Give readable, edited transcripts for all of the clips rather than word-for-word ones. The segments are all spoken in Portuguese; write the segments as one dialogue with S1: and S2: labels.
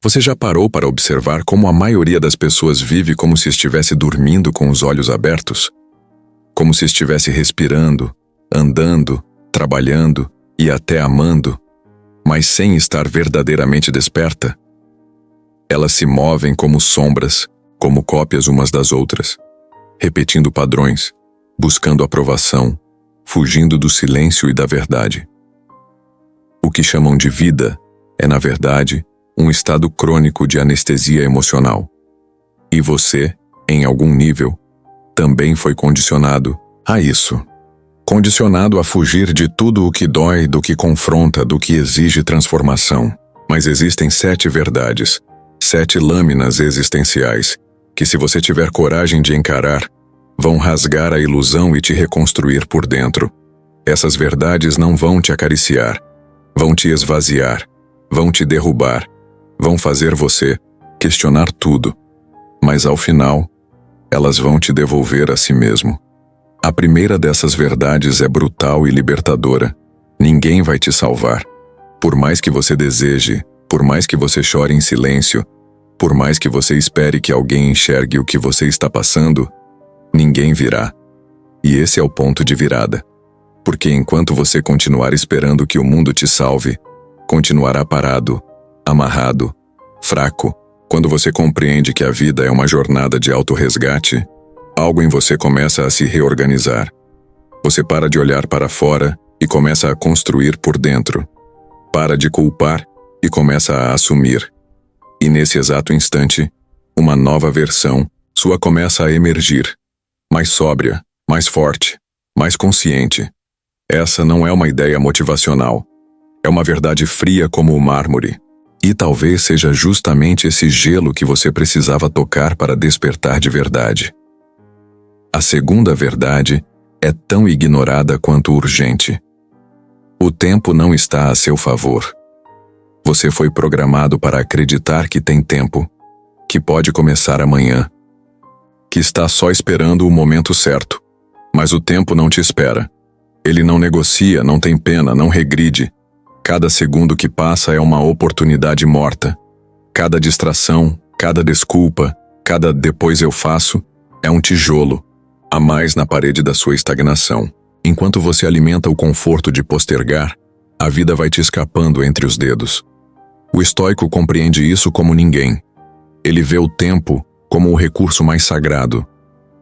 S1: Você já parou para observar como a maioria das pessoas vive como se estivesse dormindo com os olhos abertos? Como se estivesse respirando, andando, trabalhando e até amando, mas sem estar verdadeiramente desperta? Elas se movem como sombras, como cópias umas das outras, repetindo padrões, buscando aprovação, fugindo do silêncio e da verdade. O que chamam de vida é, na verdade, um estado crônico de anestesia emocional. E você, em algum nível, também foi condicionado a isso. Condicionado a fugir de tudo o que dói, do que confronta, do que exige transformação. Mas existem 7 verdades, 7 lâminas existenciais, que se você tiver coragem de encarar, vão rasgar a ilusão e te reconstruir por dentro. Essas verdades não vão te acariciar, vão te esvaziar, vão te derrubar, vão fazer você questionar tudo, mas ao final, elas vão te devolver a si mesmo. A primeira dessas verdades é brutal e libertadora. Ninguém vai te salvar. Por mais que você deseje, por mais que você chore em silêncio, por mais que você espere que alguém enxergue o que você está passando, ninguém virá. E esse é o ponto de virada. Porque enquanto você continuar esperando que o mundo te salve, continuará parado, amarrado, fraco. Quando você compreende que a vida é uma jornada de autorresgate, algo em você começa a se reorganizar. Você para de olhar para fora e começa a construir por dentro. Para de culpar e começa a assumir. E nesse exato instante, uma nova versão sua começa a emergir. Mais sóbria, mais forte, mais consciente. Essa não é uma ideia motivacional. É uma verdade fria como o mármore. E talvez seja justamente esse gelo que você precisava tocar para despertar de verdade. A segunda verdade é tão ignorada quanto urgente. O tempo não está a seu favor. Você foi programado para acreditar que tem tempo, que pode começar amanhã, que está só esperando o momento certo. Mas o tempo não te espera. Ele não negocia, não tem pena, não regride. Cada segundo que passa é uma oportunidade morta. Cada distração, cada desculpa, cada depois eu faço, é um tijolo a mais na parede da sua estagnação. Enquanto você alimenta o conforto de postergar, a vida vai te escapando entre os dedos. O estoico compreende isso como ninguém. Ele vê o tempo como o recurso mais sagrado.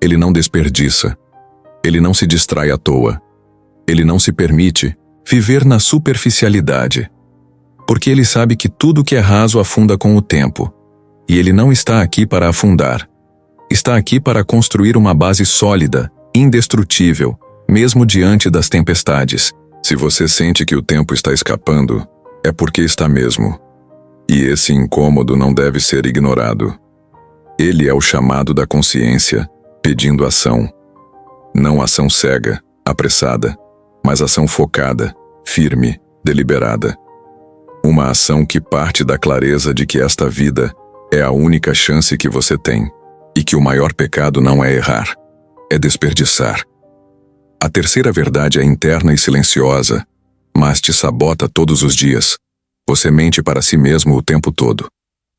S1: Ele não desperdiça. Ele não se distrai à toa. Ele não se permite viver na superficialidade. Porque ele sabe que tudo que é raso afunda com o tempo. E ele não está aqui para afundar. Está aqui para construir uma base sólida, indestrutível, mesmo diante das tempestades. Se você sente que o tempo está escapando, é porque está mesmo. E esse incômodo não deve ser ignorado. Ele é o chamado da consciência, pedindo ação. Não ação cega, apressada, mas ação focada, firme, deliberada. Uma ação que parte da clareza de que esta vida é a única chance que você tem, e que o maior pecado não é errar, é desperdiçar. A terceira verdade é interna e silenciosa, mas te sabota todos os dias. Você mente para si mesmo o tempo todo.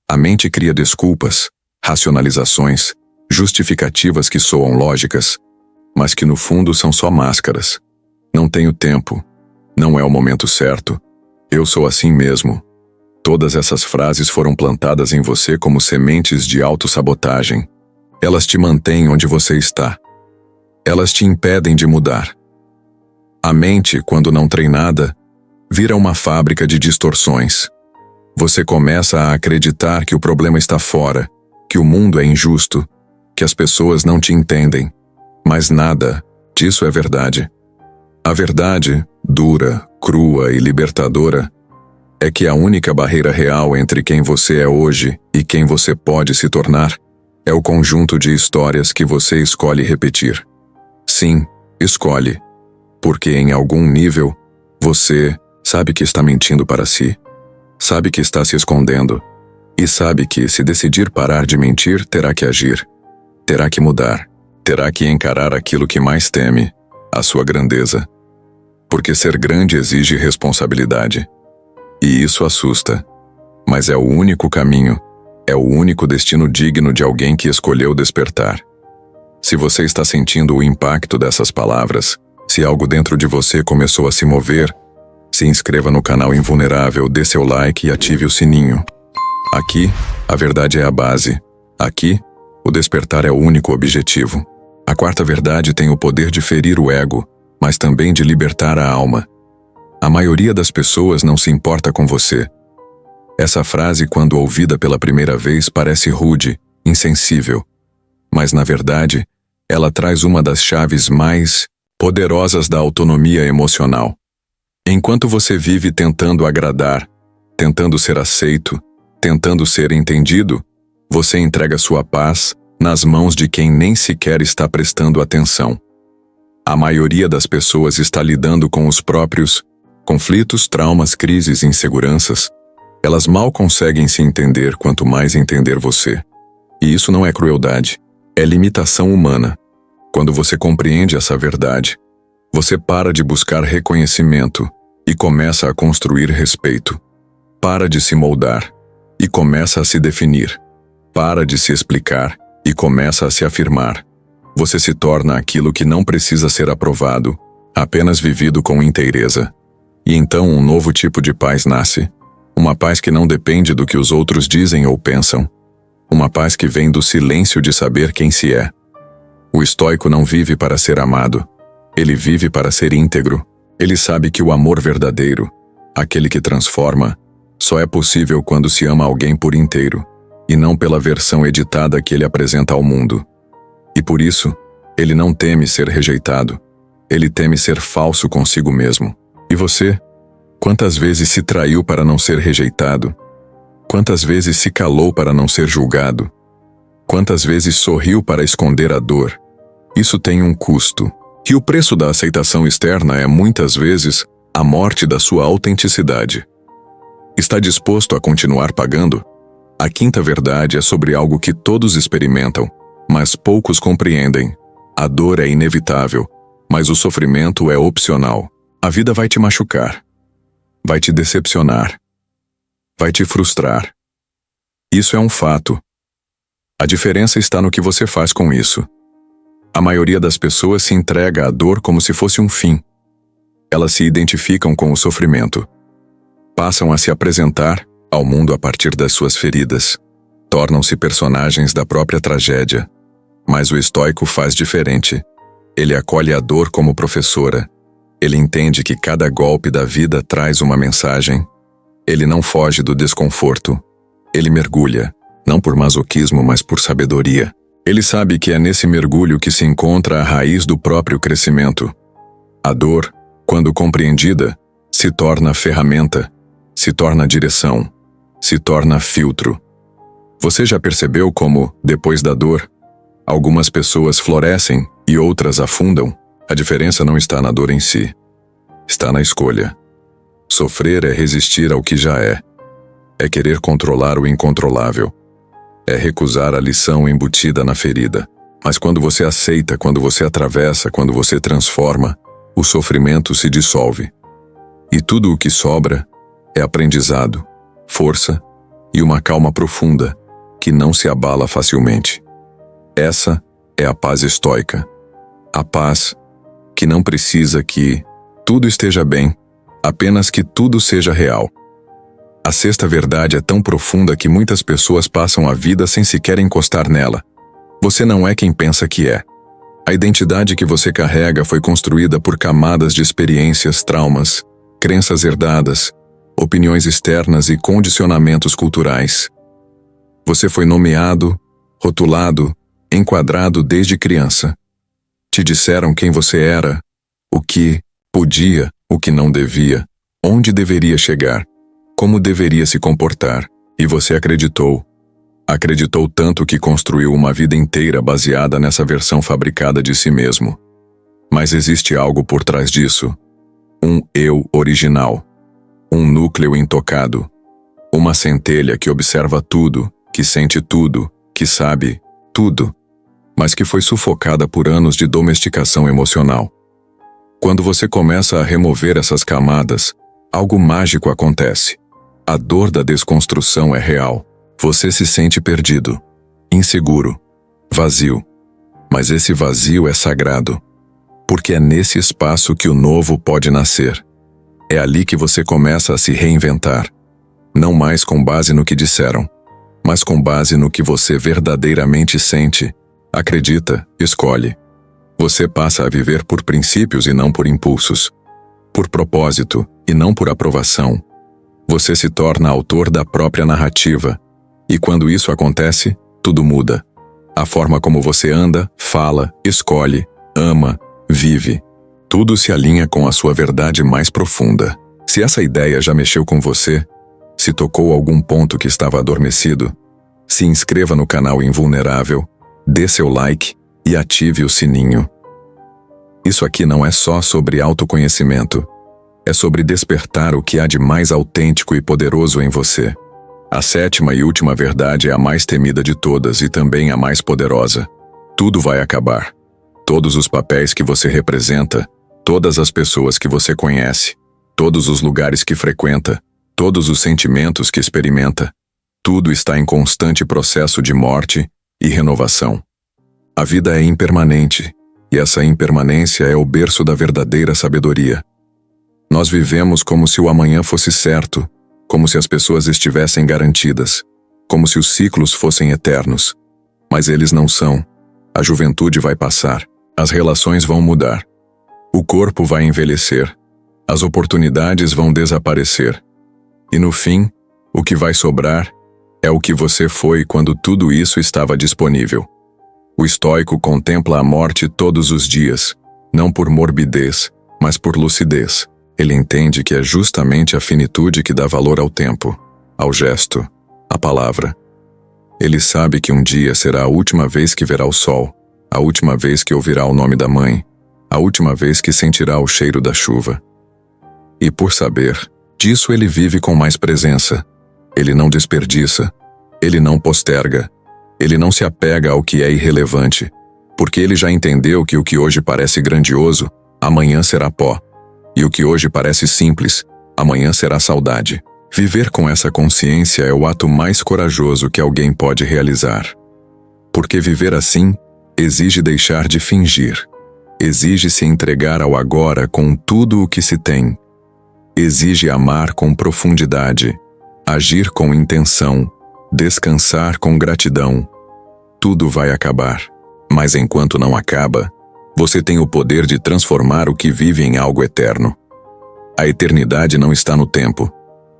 S1: A mente cria desculpas, racionalizações, justificativas que soam lógicas, mas que no fundo são só máscaras. Não tenho tempo. Não é o momento certo. Eu sou assim mesmo. Todas essas frases foram plantadas em você como sementes de autossabotagem. Elas te mantêm onde você está. Elas te impedem de mudar. A mente, quando não treinada, vira uma fábrica de distorções. Você começa a acreditar que o problema está fora, que o mundo é injusto, que as pessoas não te entendem. Mas nada disso é verdade. A verdade, dura, crua e libertadora, é que a única barreira real entre quem você é hoje e quem você pode se tornar é o conjunto de histórias que você escolhe repetir. Sim, escolhe. Porque em algum nível, você sabe que está mentindo para si, sabe que está se escondendo, e sabe que, se decidir parar de mentir, terá que agir, terá que mudar, terá que encarar aquilo que mais teme, a sua grandeza. Porque ser grande exige responsabilidade. E isso assusta. mas é o único caminho, é o único destino digno de alguém que escolheu despertar. Se você está sentindo o impacto dessas palavras, se algo dentro de você começou a se mover, se inscreva no canal Invulnerável, dê seu like e ative o sininho. Aqui, a verdade é a base. Aqui, o despertar é o único objetivo. A quarta verdade tem o poder de ferir o ego, mas também de libertar a alma. A maioria das pessoas não se importa com você. Essa frase, quando ouvida pela primeira vez, parece rude, insensível. Mas, na verdade, ela traz uma das chaves mais poderosas da autonomia emocional. Enquanto você vive tentando agradar, tentando ser aceito, tentando ser entendido, você entrega sua paz nas mãos de quem nem sequer está prestando atenção. A maioria das pessoas está lidando com os próprios conflitos, traumas, crises, inseguranças. Elas mal conseguem se entender, quanto mais entender você. E isso não é crueldade, é limitação humana. Quando você compreende essa verdade, você para de buscar reconhecimento e começa a construir respeito. Para de se moldar e começa a se definir. Para de se explicar e começa a se afirmar. Você se torna aquilo que não precisa ser aprovado, apenas vivido com inteireza. E então um novo tipo de paz nasce. Uma paz que não depende do que os outros dizem ou pensam. Uma paz que vem do silêncio de saber quem se é. O estoico não vive para ser amado. Ele vive para ser íntegro. Ele sabe que o amor verdadeiro, aquele que transforma, só é possível quando se ama alguém por inteiro, e não pela versão editada que ele apresenta ao mundo. E por isso, ele não teme ser rejeitado. Ele teme ser falso consigo mesmo. E você? Quantas vezes se traiu para não ser rejeitado? Quantas vezes se calou para não ser julgado? Quantas vezes sorriu para esconder a dor? Isso tem um custo. E o preço da aceitação externa é, muitas vezes, a morte da sua autenticidade. Está disposto a continuar pagando? A quinta verdade é sobre algo que todos experimentam, mas poucos compreendem. A dor é inevitável, mas o sofrimento é opcional. A vida vai te machucar. Vai te decepcionar. Vai te frustrar. Isso é um fato. A diferença está no que você faz com isso. A maioria das pessoas se entrega à dor como se fosse um fim. Elas se identificam com o sofrimento. Passam a se apresentar ao mundo a partir das suas feridas. Tornam-se personagens da própria tragédia. Mas o estoico faz diferente. Ele acolhe a dor como professora. Ele entende que cada golpe da vida traz uma mensagem. Ele não foge do desconforto. Ele mergulha, não por masoquismo, mas por sabedoria. Ele sabe que é nesse mergulho que se encontra a raiz do próprio crescimento. A dor, quando compreendida, se torna ferramenta, se torna direção, se torna filtro. Você já percebeu como, depois da dor, algumas pessoas florescem e outras afundam? A diferença não está na dor em si. Está na escolha. Sofrer é resistir ao que já é. É querer controlar o incontrolável. É recusar a lição embutida na ferida. Mas quando você aceita, quando você atravessa, quando você transforma, o sofrimento se dissolve. E tudo o que sobra é aprendizado, força e uma calma profunda que não se abala facilmente. Essa é a paz estoica. A paz que não precisa que tudo esteja bem, apenas que tudo seja real. A sexta verdade é tão profunda que muitas pessoas passam a vida sem sequer encostar nela. Você não é quem pensa que é. A identidade que você carrega foi construída por camadas de experiências, traumas, crenças herdadas, opiniões externas e condicionamentos culturais. Você foi nomeado, rotulado, enquadrado desde criança. Te disseram quem você era, o que podia, o que não devia, onde deveria chegar, como deveria se comportar, e você acreditou. Acreditou tanto que construiu uma vida inteira baseada nessa versão fabricada de si mesmo. Mas existe algo por trás disso. Um eu original. Um núcleo intocado. Uma centelha que observa tudo, que sente tudo, que sabe tudo, mas que foi sufocada por anos de domesticação emocional. Quando você começa a remover essas camadas, algo mágico acontece. A dor da desconstrução é real. Você se sente perdido, inseguro, vazio. Mas esse vazio é sagrado, porque é nesse espaço que o novo pode nascer. É ali que você começa a se reinventar, não mais com base no que disseram, mas com base no que você verdadeiramente sente, acredita, escolhe. Você passa a viver por princípios e não por impulsos, por propósito e não por aprovação. Você se torna autor da própria narrativa, e quando isso acontece, tudo muda. A forma como você anda, fala, escolhe, ama, vive. Tudo se alinha com a sua verdade mais profunda. Se essa ideia já mexeu com você, se tocou algum ponto que estava adormecido, se inscreva no canal Invulnerável, dê seu like e ative o sininho. Isso aqui não é só sobre autoconhecimento. É sobre despertar o que há de mais autêntico e poderoso em você. A 7ª e última verdade é a mais temida de todas e também a mais poderosa. Tudo vai acabar. Todos os papéis que você representa, todas as pessoas que você conhece, todos os lugares que frequenta, todos os sentimentos que experimenta, tudo está em constante processo de morte e renovação. A vida é impermanente, e essa impermanência é o berço da verdadeira sabedoria. Nós vivemos como se o amanhã fosse certo, como se as pessoas estivessem garantidas, como se os ciclos fossem eternos. Mas eles não são. A juventude vai passar, as relações vão mudar, o corpo vai envelhecer, as oportunidades vão desaparecer. E no fim, o que vai sobrar é o que você foi quando tudo isso estava disponível. O estoico contempla a morte todos os dias, não por morbidez, mas por lucidez. Ele entende que é justamente a finitude que dá valor ao tempo, ao gesto, à palavra. Ele sabe que um dia será a última vez que verá o sol, a última vez que ouvirá o nome da mãe, a última vez que sentirá o cheiro da chuva. E por saber disso, ele vive com mais presença. Ele não desperdiça, ele não posterga, ele não se apega ao que é irrelevante, porque ele já entendeu que o que hoje parece grandioso, amanhã será pó. E o que hoje parece simples, amanhã será saudade. Viver com essa consciência é o ato mais corajoso que alguém pode realizar. Porque viver assim exige deixar de fingir. Exige se entregar ao agora com tudo o que se tem. Exige amar com profundidade, agir com intenção, descansar com gratidão. Tudo vai acabar. Mas enquanto não acaba, você tem o poder de transformar o que vive em algo eterno. A eternidade não está no tempo,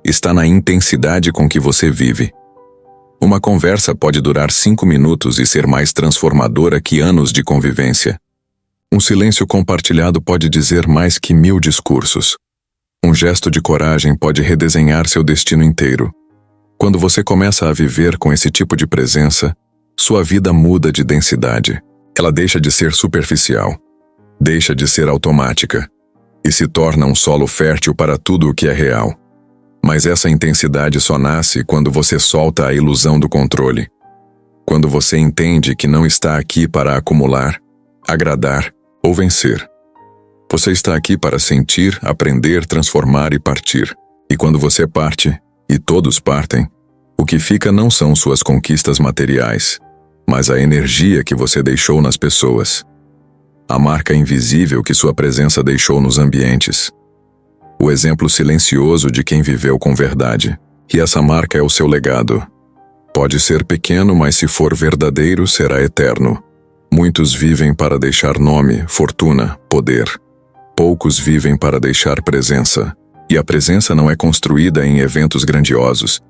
S1: está na intensidade com que você vive. Uma conversa pode durar 5 minutos e ser mais transformadora que anos de convivência. Um silêncio compartilhado pode dizer mais que 1000 discursos. Um gesto de coragem pode redesenhar seu destino inteiro. Quando você começa a viver com esse tipo de presença, sua vida muda de densidade. Ela deixa de ser superficial, deixa de ser automática, e se torna um solo fértil para tudo o que é real. Mas essa intensidade só nasce quando você solta a ilusão do controle. Quando você entende que não está aqui para acumular, agradar ou vencer. Você está aqui para sentir, aprender, transformar e partir. E quando você parte, e todos partem, o que fica não são suas conquistas materiais, mas a energia que você deixou nas pessoas. A marca invisível que sua presença deixou nos ambientes. O exemplo silencioso de quem viveu com verdade. E essa marca é o seu legado. Pode ser pequeno, mas se for verdadeiro, será eterno. Muitos vivem para deixar nome, fortuna, poder. Poucos vivem para deixar presença. E a presença não é construída em eventos grandiosos,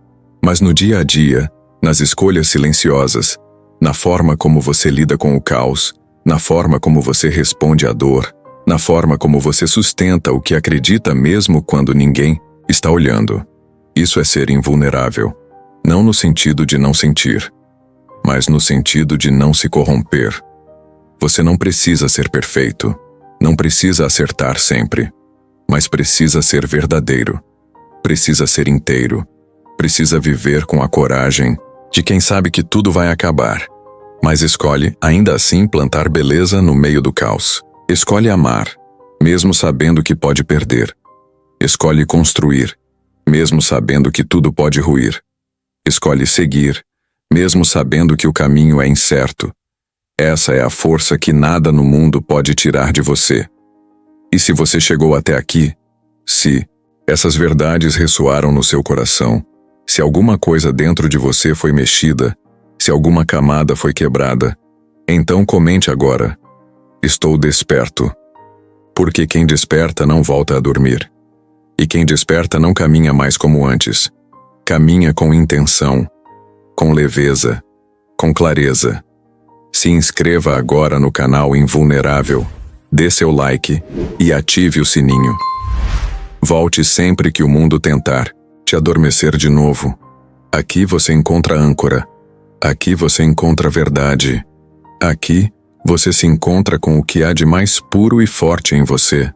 S1: mas no dia a dia, nas escolhas silenciosas, na forma como você lida com o caos, na forma como você responde à dor, na forma como você sustenta o que acredita mesmo quando ninguém está olhando. Isso é ser invulnerável, não no sentido de não sentir, mas no sentido de não se corromper. Você não precisa ser perfeito, não precisa acertar sempre, mas precisa ser verdadeiro, precisa ser inteiro, precisa viver com a coragem de quem sabe que tudo vai acabar, mas escolhe, ainda assim, plantar beleza no meio do caos. Escolhe amar, mesmo sabendo que pode perder. Escolhe construir, mesmo sabendo que tudo pode ruir. Escolhe seguir, mesmo sabendo que o caminho é incerto. Essa é a força que nada no mundo pode tirar de você. E se você chegou até aqui, se essas verdades ressoaram no seu coração, se alguma coisa dentro de você foi mexida, se alguma camada foi quebrada, então comente agora: estou desperto. Porque quem desperta não volta a dormir. E quem desperta não caminha mais como antes. Caminha com intenção, com leveza, com clareza. Se inscreva agora no canal Invulnerável, dê seu like e ative o sininho. Volte sempre que o mundo tentar te adormecer de novo. Aqui você encontra âncora. Aqui você encontra verdade. Aqui você se encontra com o que há de mais puro e forte em você.